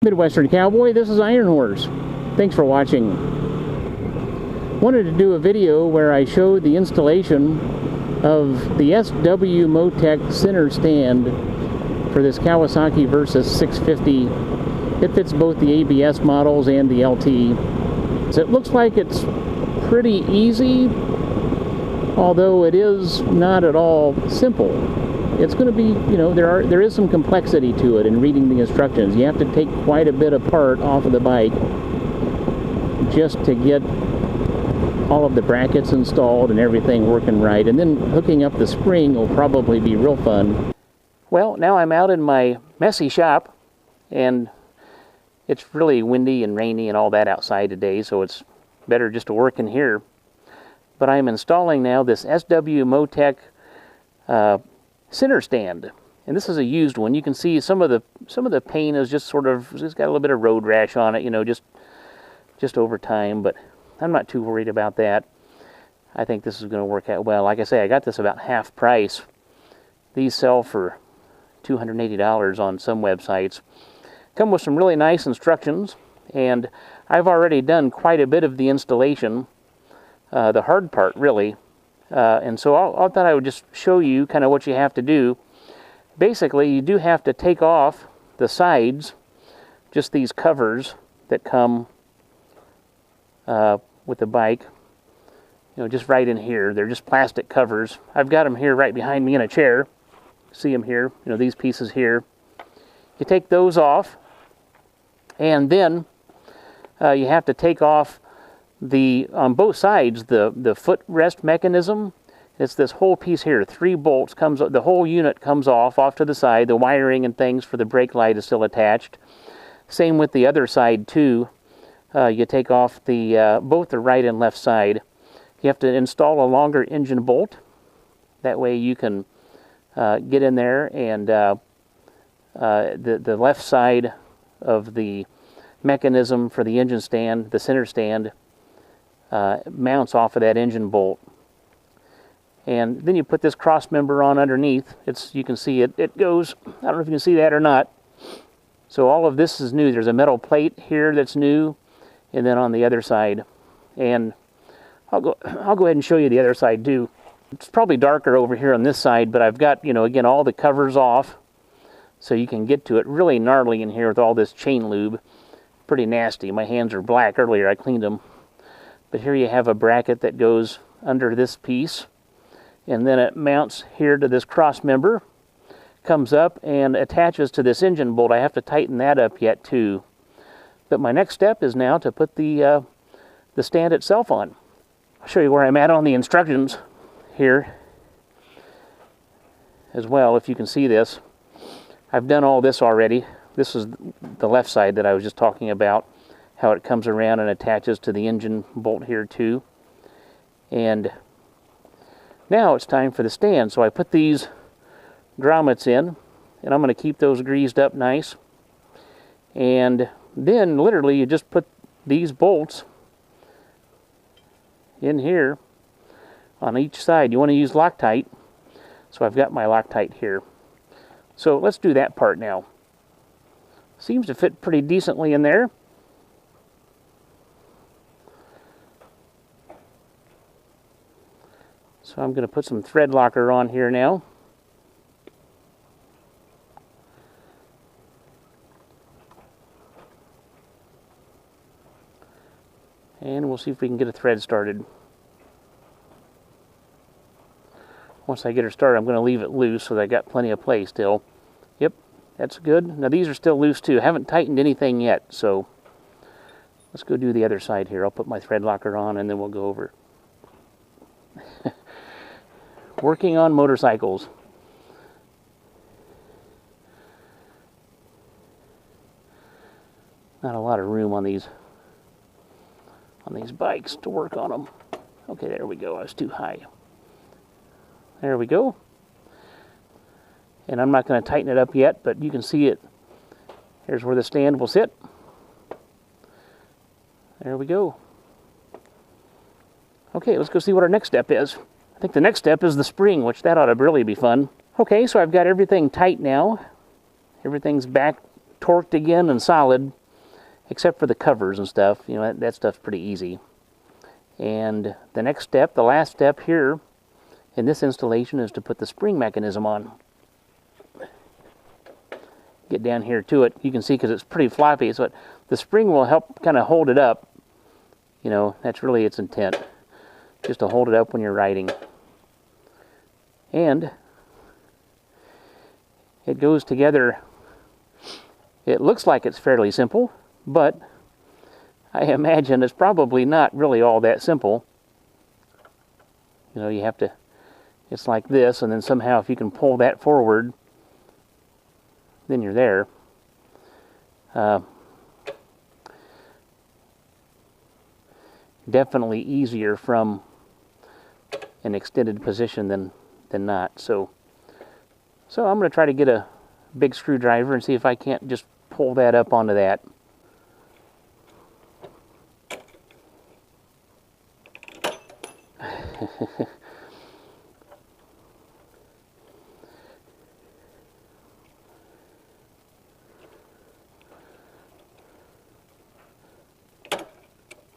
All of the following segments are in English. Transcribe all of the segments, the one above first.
Midwestern Cowboy, this is Iron Horse. Thanks for watching. Wanted to do a video where I showed the installation of the SW Motech center stand for this Kawasaki Versys 650. It fits both the ABS models and the LT. So it looks like it's pretty easy, although it is not at all simple. It's going to be, you know, there is some complexity to it in reading the instructions. You have to take quite a bit apart off of the bike just to get all of the brackets installed and everything working right. And then hooking up the spring will probably be real fun. Well, now I'm out in my messy shop, and it's really windy and rainy and all that outside today, so it's better just to work in here. But I'm installing now this SW Motech center stand, and this is a used one. You can see some of the paint is just sort of, it's got a little bit of road rash on it, you know, just over time, but I'm not too worried about that. I think this is going to work out well. Like I say, I got this about half price. These sell for $280 on some websites. Come with some really nice instructions, and I've already done quite a bit of the installation, the hard part really. And so I thought I would just show you kind of what you have to do. Basically, you do have to take off the sides, just these covers that come with the bike, you know, just right in here. They're just plastic covers. I've got them here right behind me in a chair. See them here, you know, these pieces here. You take those off, and then you have to take off on both sides, the footrest mechanism. It's this whole piece here, 3 bolts, the whole unit comes off to the side. The wiring and things for the brake light is still attached. Same with the other side too. You take off both the right and left side. You have to install a longer engine bolt. That way you can get in there, and the left side of the mechanism for the engine stand, the center stand, mounts off of that engine bolt. And then you put this cross member on underneath. You can see it goes, I don't know if you can see that or not. So all of this is new. There's a metal plate here that's new, and then on the other side. And I'll go ahead and show you the other side too. It's probably darker over here on this side, but I've got, you know, again, all the covers off so you can get to it. Really gnarly in here with all this chain lube. Pretty nasty. My hands are black. Earlier I cleaned them. But here you have a bracket that goes under this piece, and then it mounts here to this cross member, comes up and attaches to this engine bolt. I have to tighten that up yet too. But my next step is now to put the stand itself on. I'll show you where I'm at on the instructions here as well, if you can see this. I've done all this already. This is the left side that I was just talking about, how it comes around and attaches to the engine bolt here too. And now it's time for the stand. So I put these grommets in, and I'm going to keep those greased up nice. And then literally you just put these bolts in here on each side. You want to use Loctite, so I've got my Loctite here. So let's do that part now. Seems to fit pretty decently in there. So I'm going to put some thread locker on here now. And we'll see if we can get a thread started. Once I get her started, I'm going to leave it loose so that I got plenty of play still. Yep, that's good. Now these are still loose too. I haven't tightened anything yet, so let's go do the other side here. I'll put my thread locker on, and then we'll go over. Working on motorcycles. Not a lot of room on these bikes to work on them. Okay, there we go. I was too high. There we go. And I'm not going to tighten it up yet, but you can see it. Here's where the stand will sit. There we go. Okay, let's go see what our next step is. I think the next step is the spring, which that ought to really be fun. Okay, so I've got everything tight now. Everything's back torqued again and solid, except for the covers and stuff. You know, that stuff's pretty easy. And the next step, the last step here in this installation, is to put the spring mechanism on. Get down here to it. You can see because it's pretty floppy, so the spring will help kind of hold it up. You know, that's really its intent, just to hold it up when you're riding. And it goes together. It looks like it's fairly simple, but I imagine it's probably not really all that simple. You know, you have to, it's like this, and then somehow if you can pull that forward, then you're there. Definitely easier from an extended position than not. So I'm going to try to get a big screwdriver and see if I can't just pull that up onto that.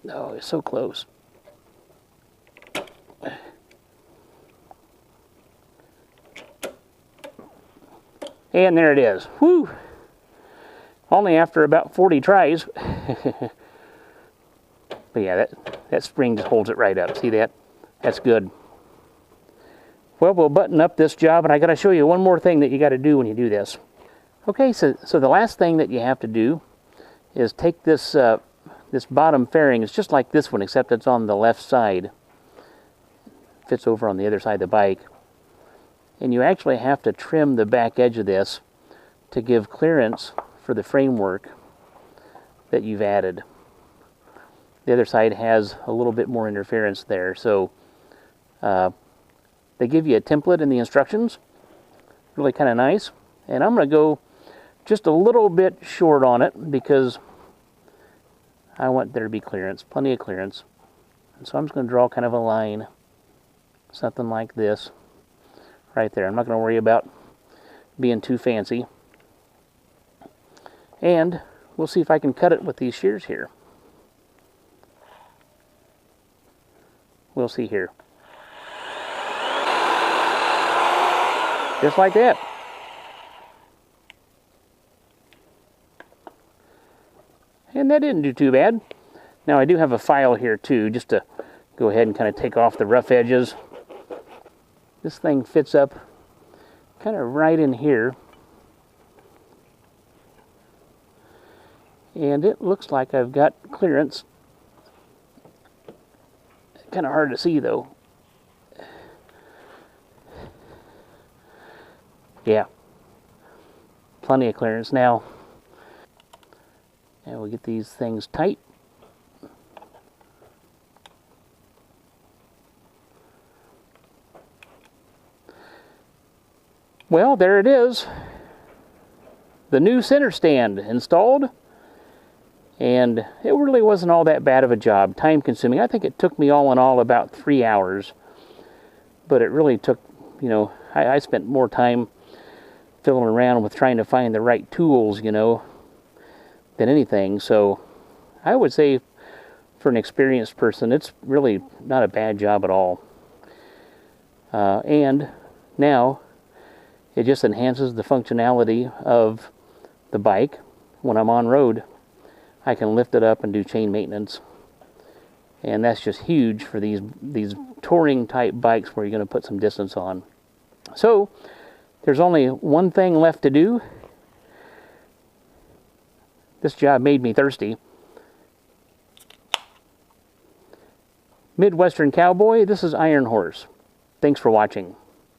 Oh, it's so close. And there it is. Whew! Only after about 40 tries. But yeah, that spring just holds it right up. See that? That's good. Well, we'll button up this job, and I got to show you one more thing that you got to do when you do this. Okay, so the last thing that you have to do is take this this bottom fairing. It's just like this one, except it's on the left side. Fits over on the other side of the bike. And you actually have to trim the back edge of this to give clearance for the framework that you've added. The other side has a little bit more interference there. So they give you a template in the instructions. Really kind of nice. And I'm going to go just a little bit short on it because I want there to be clearance, plenty of clearance. And so I'm just going to draw kind of a line, something like this, right there. I'm not going to worry about being too fancy. And we'll see if I can cut it with these shears here. We'll see here. Just like that. And that didn't do too bad. Now I do have a file here too, just to go ahead and kind of take off the rough edges. This thing fits up kind of right in here. And it looks like I've got clearance. Kind of hard to see though. Yeah, plenty of clearance now. And we'll get these things tight. Well, there it is. The new center stand installed. And it really wasn't all that bad of a job, time consuming. I think it took me all in all about 3 hours. But it really took, you know, I spent more time fiddling around with trying to find the right tools, you know, than anything. So I would say for an experienced person, it's really not a bad job at all. And now it just enhances the functionality of the bike. When I'm on road, I can lift it up and do chain maintenance. And that's just huge for these touring type bikes where you're going to put some distance on. So there's only one thing left to do. This job made me thirsty. Midwestern Cowboy, this is Iron Horse. Thanks for watching.